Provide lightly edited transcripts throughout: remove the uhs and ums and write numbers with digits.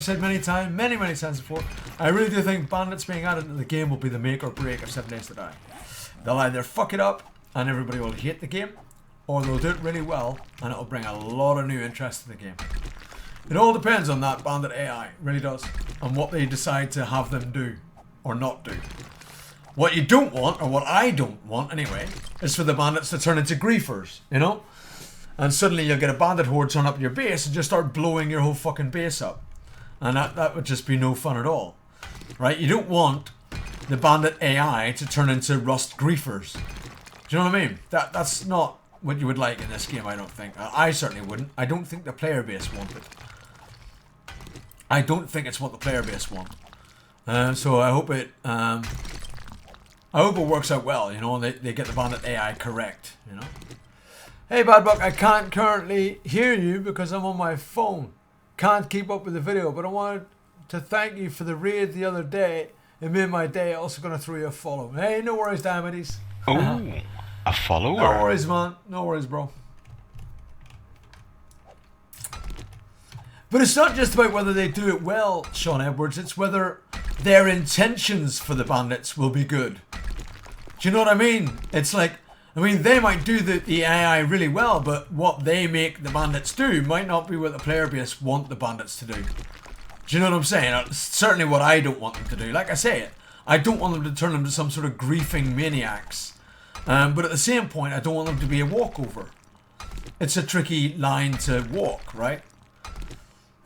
Said many times before, I really do think bandits being added to the game will be the make or break of 7 Days to Die. They'll either fuck it up and everybody will hate the game, or they'll do it really well and it'll bring a lot of new interest to the game. It all depends on that bandit AI, it really does, and what they decide to have them do or not do. What you don't want, or what I don't want anyway, is for the bandits to turn into griefers, you know? And suddenly you'll get a bandit horde turn up your base and just start blowing your whole fucking base up. And that would just be no fun at all. Right? You don't want the bandit AI to turn into rust griefers. Do you know what I mean? That's not what you would like in this game, I don't think. I certainly wouldn't. I don't think the player base want it. I don't think it's what the player base want. So I hope it works out well, you know, and they get the bandit AI correct, you know. Hey Bad Buck, I can't currently hear you because I'm on my phone. Can't keep up with the video, but I wanted to thank you for the raid the other day. It made my day. Also gonna throw you a follow. Hey, no worries, Damages. Oh, a follower. No worries, man. No worries, bro. But it's not just about whether they do it well, Sean Edwards. It's whether their intentions for the bandits will be good. Do you know what I mean? It's like, I mean, they might do the AI really well, but what they make the bandits do might not be what the player base want the bandits to do. Do you know what I'm saying? It's certainly what I don't want them to do. Like I say, I don't want them to turn into some sort of griefing maniacs. But at the same point, I don't want them to be a walkover. It's a tricky line to walk, right?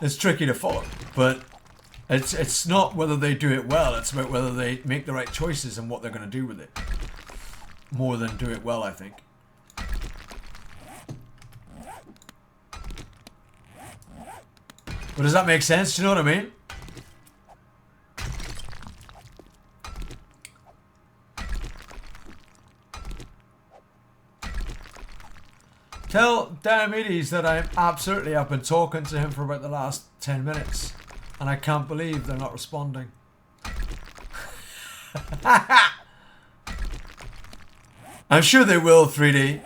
It's tricky to follow. But it's not whether they do it well. It's about whether they make the right choices and what they're going to do with it. More than do it well, I think. But does that make sense? Do you know what I mean? Tell Diomedes that I've been talking to him for about the last 10 minutes. And I can't believe they're not responding. I'm sure they will, 3D.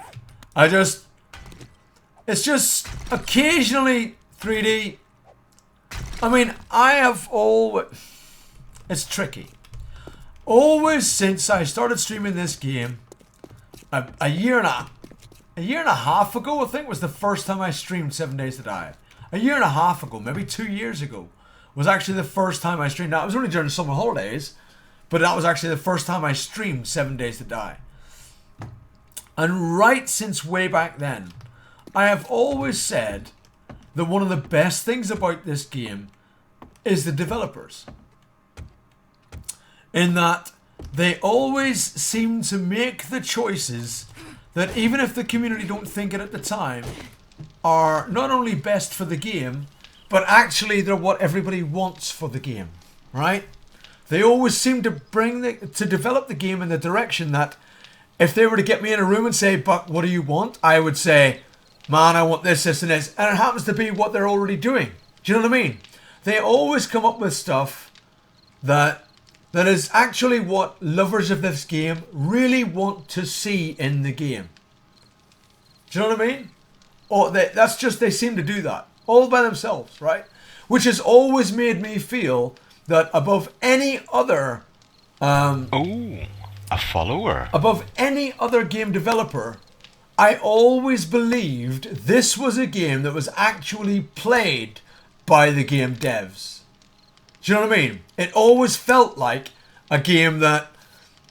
It's just occasionally 3D. I mean, it's tricky. Always since I started streaming this game, a year and a half ago, I think, was the first time I streamed 7 Days to Die. A year and a half ago, maybe 2 years ago, was actually the first time I streamed. Now, it was only during the summer holidays, but that was actually the first time I streamed 7 Days to Die. And right since way back then, I have always said that one of the best things about this game is the developers. In that they always seem to make the choices that, even if the community don't think it at the time, are not only best for the game, but actually they're what everybody wants for the game, right? They always seem to develop the game in the direction that, if they were to get me in a room and say, Buck, what do you want? I would say, man, I want this, this, and this. And it happens to be what they're already doing. Do you know what I mean? They always come up with stuff that is actually what lovers of this game really want to see in the game. Do you know what I mean? Or they seem to do that. All by themselves, right? Which has always made me feel that above any other... a follower. Above any other game developer, I always believed this was a game that was actually played by the game devs. Do you know what I mean? It always felt like a game that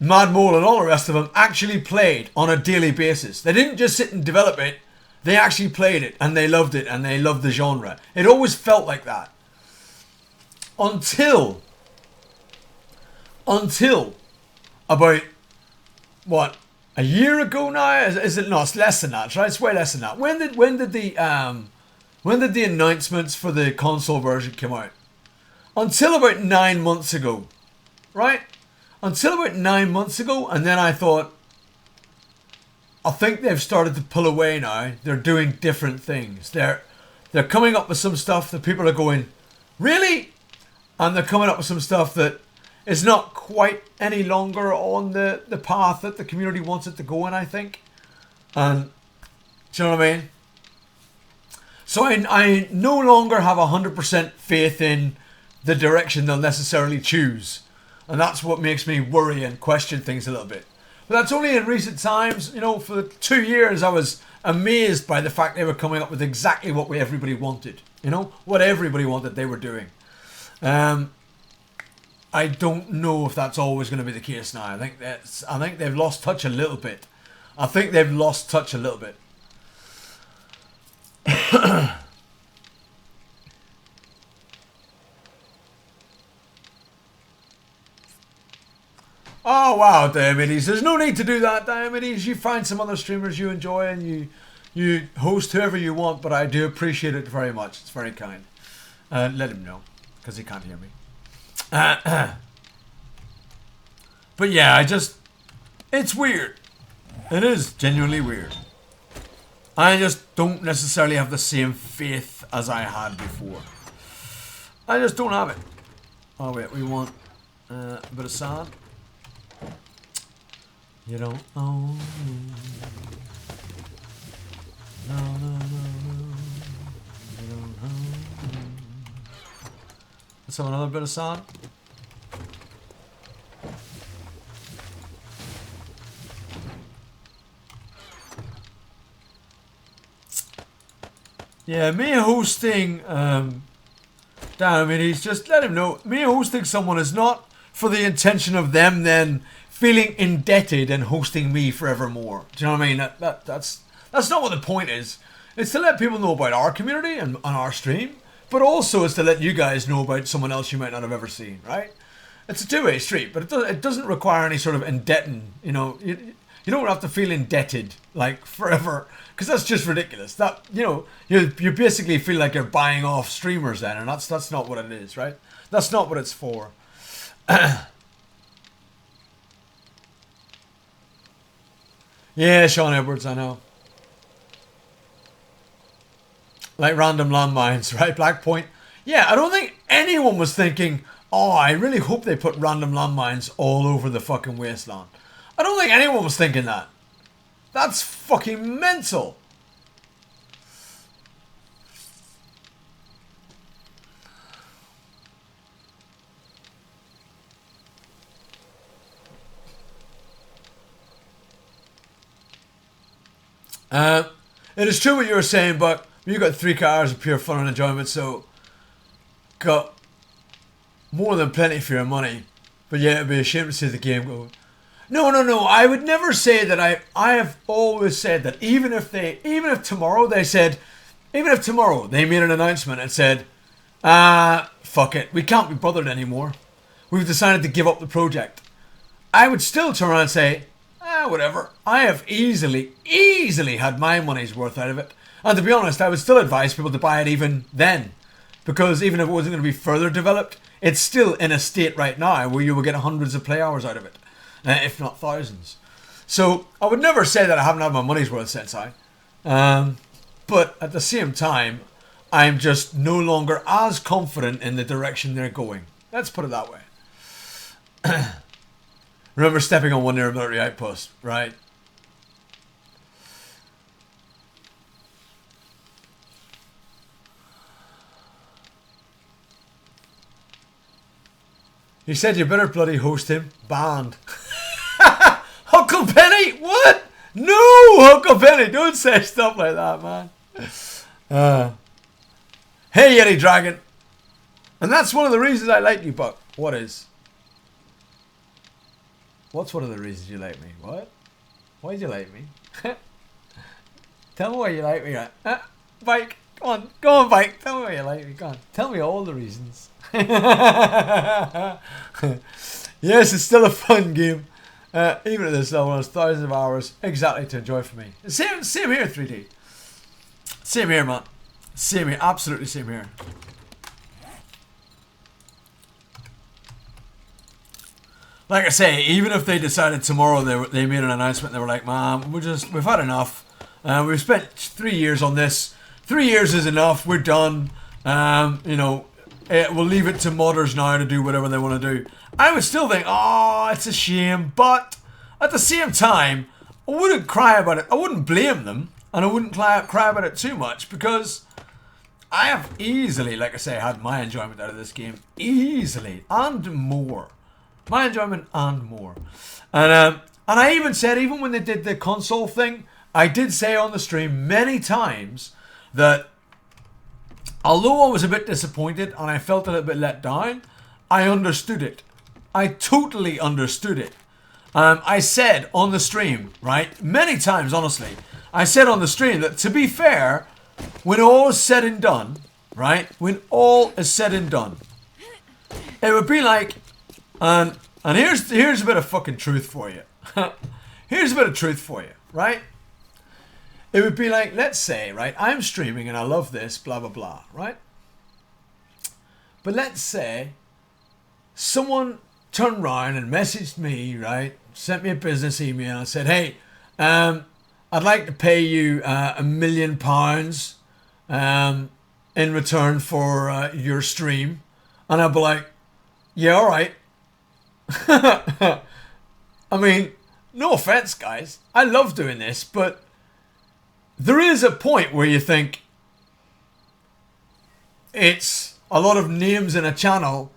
Mad Mole and all the rest of them actually played on a daily basis. They didn't just sit and develop it. They actually played it and they loved the genre. It always felt like that. Until about, what, a year ago now? Is it? No, it's less than that, right? It's way less than that. When did the announcements for the console version come out? Until about 9 months ago, right? Until about 9 months ago, and then I thought, I think they've started to pull away now. They're doing different things. They're coming up with some stuff that people are going, really? And they're coming up with some stuff that is not quite any longer on the path that the community wants it to go in, I think. And, do you know what I mean? So I no longer have 100% faith in the direction they'll necessarily choose. And that's what makes me worry and question things a little bit. But that's only in recent times. You know, for 2 years I was amazed by the fact they were coming up with exactly what everybody wanted. You know, what everybody wanted they were doing. I don't know if that's always going to be the case now. I think they've lost touch a little bit. Oh wow, Diomedes. There's no need to do that, Diomedes. You find some other streamers you enjoy and you host whoever you want, but I do appreciate it very much. It's very kind. Let him know, because he can't hear me. But yeah, it's weird. It is genuinely weird. I just don't necessarily have the same faith as I had before. I just don't have it. Oh wait, we want a bit of sand. You don't know. No. You don't know. Let's have another bit of sand. Yeah, me hosting, Diomedes, just let him know, me hosting someone is not for the intention of them then feeling indebted and hosting me forevermore. Do you know what I mean? That's not what the point is. It's to let people know about our community and on our stream, but also it's to let you guys know about someone else you might not have ever seen, right? It's a two-way street, but it doesn't require any sort of indebting, you know. You don't have to feel indebted like forever, because that's just ridiculous. That, you know, you basically feel like you're buying off streamers then, and that's not what it is, right? That's not what it's for. Yeah, Sean Edwards, I know. Like random landmines, right? Black Point. Yeah, I don't think anyone was thinking, oh, I really hope they put random landmines all over the fucking wasteland. I don't think anyone was thinking that. That's fucking mental. It is true what you were saying, but you got 3 hours of pure fun and enjoyment, so got more than plenty for your money. But yeah, it'd be a shame to see the game go. No. I would never say that. I have always said that even if tomorrow they made an announcement and said, fuck it, we can't be bothered anymore, we've decided to give up the project, I would still turn around and say, whatever. I have easily had my money's worth out of it. And to be honest, I would still advise people to buy it even then. Because even if it wasn't going to be further developed, it's still in a state right now where you will get hundreds of play hours out of it. If not thousands. So I would never say that I haven't had my money's worth since but at the same time, I'm just no longer as confident in the direction they're going. Let's put it that way. Remember stepping on one near a military outpost, right? He said you better bloody host him. Banned. Uncle Penny? What? No, Uncle Penny, don't say stuff like that, man. Hey, Yeti Dragon. And that's one of the reasons I like you, Buck. What is? What's one of the reasons you like me? What? Why do you like me? Tell me why you like me, right? Bike, go on, Bike. Tell me why you like me. Go on, tell me all the reasons. Yes, it's still a fun game. Even at this level, there's thousands of hours exactly to enjoy for me. Same here, 3D. Same here, man. Same here, absolutely same here. Like I say, even if they decided tomorrow they made an announcement, they were like, man, we've had enough. We've spent 3 years on this. 3 years is enough. We're done. We'll leave it to modders now to do whatever they want to do. I would still think, oh, it's a shame. But at the same time, I wouldn't cry about it. I wouldn't blame them. And I wouldn't cry about it too much. Because I have easily, like I say, had my enjoyment out of this game. Easily. And more. My enjoyment and more. And I even said, even when they did the console thing, I did say on the stream many times that although I was a bit disappointed and I felt a little bit let down, I understood it. I totally understood it. I said on the stream, right, many times, honestly, I said on the stream that, to be fair, when all is said and done, right, when all is said and done, it would be like, and here's a bit of fucking truth for you. Here's a bit of truth for you, right? It would be like, let's say, right, I'm streaming and I love this, blah, blah, blah, right? But let's say someone turned around and messaged me, right, sent me a business email and said, hey, I'd like to pay you £1 million in return for your stream. And I'd be like, yeah, all right. I mean, no offense, guys. I love doing this, but there is a point where you think it's a lot of names in a channel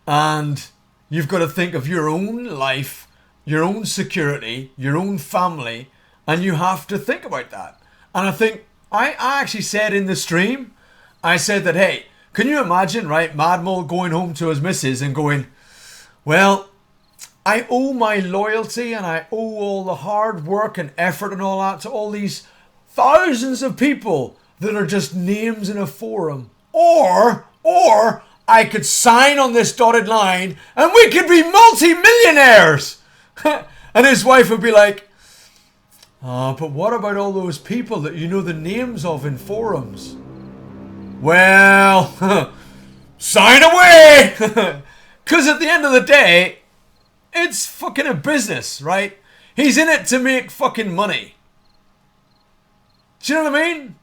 and you've got to think of your own life, your own security, your own family, and you have to think about that. And I think I actually said in the stream, I said that, hey, can you imagine, right, Madmol going home to his missus and going, well, I owe my loyalty and I owe all the hard work and effort and all that to all these thousands of people that are just names in a forum. Or I could sign on this dotted line and we could be multi-millionaires. And his wife would be like, oh, but what about all those people that you know the names of in forums? Well, sign away! Because at the end of the day, it's fucking a business, right? He's in it to make fucking money. Do you know what I mean?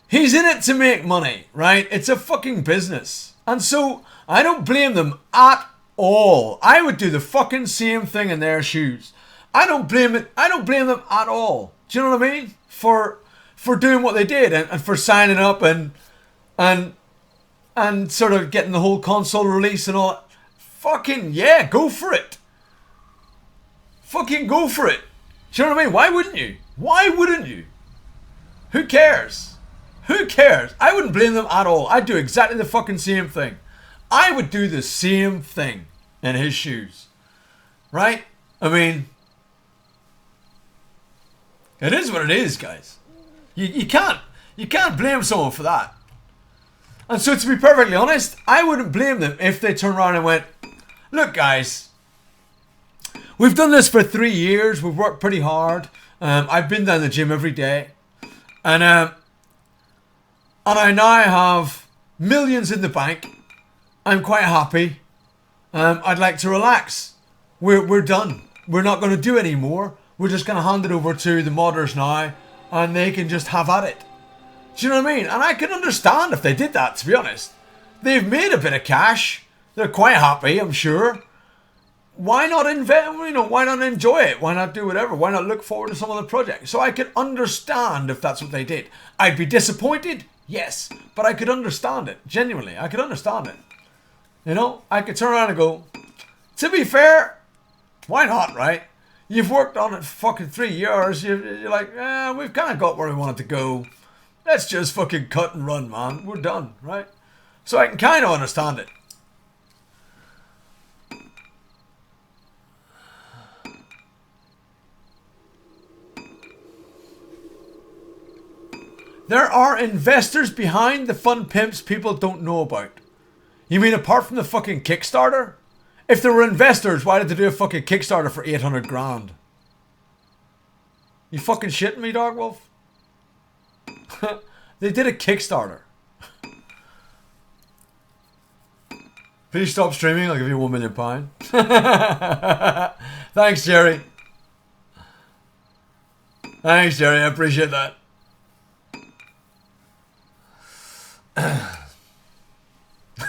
He's in it to make money, right? It's a fucking business. And so, I don't blame them at all. I would do the fucking same thing in their shoes. I don't blame them at all. Do you know what I mean? For doing what they did and for signing up and sort of getting the whole console release and all. Fucking yeah, go for it. Fucking go for it. Do you know what I mean? Why wouldn't you? Why wouldn't you? Who cares? Who cares? I wouldn't blame them at all. I'd do exactly the fucking same thing. I would do the same thing in his shoes. Right? I mean, it is what it is, guys. You can't blame someone for that. And so, to be perfectly honest, I wouldn't blame them if they turned around and went, look, guys, we've done this for 3 years. We've worked pretty hard. I've been down the gym every day. And I now have millions in the bank. I'm quite happy. I'd like to relax. We're done. We're not going to do any more. We're just going to hand it over to the modders now. And they can just have at it. Do you know what I mean? And I can understand if they did that, to be honest. They've made a bit of cash. They're quite happy, I'm sure. Why not invest? You know, why not enjoy it? Why not do whatever? Why not look forward to some other project? So I could understand if that's what they did. I'd be disappointed, yes, but I could understand it. Genuinely, I could understand it. You know, I could turn around and go, to be fair, why not, right? You've worked on it for fucking 3 years. You're like, we've kind of got where we wanted to go. Let's just fucking cut and run, man. We're done, right? So I can kind of understand it. There are investors behind the fun pimps people don't know about. You mean apart from the fucking Kickstarter? If there were investors, why did they do a fucking Kickstarter for 800 grand? You fucking shitting me, Darkwolf? They did a Kickstarter. Please stop streaming, I'll give you £1 million. Thanks, Jerry. Thanks, Jerry, I appreciate that.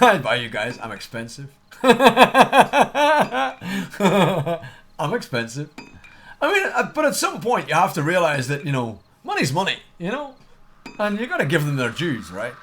I'd buy you guys, I'm expensive. I'm expensive. I mean, but at some point you have to realize that, you know, money's money, you know? And you gotta give them their dues, right?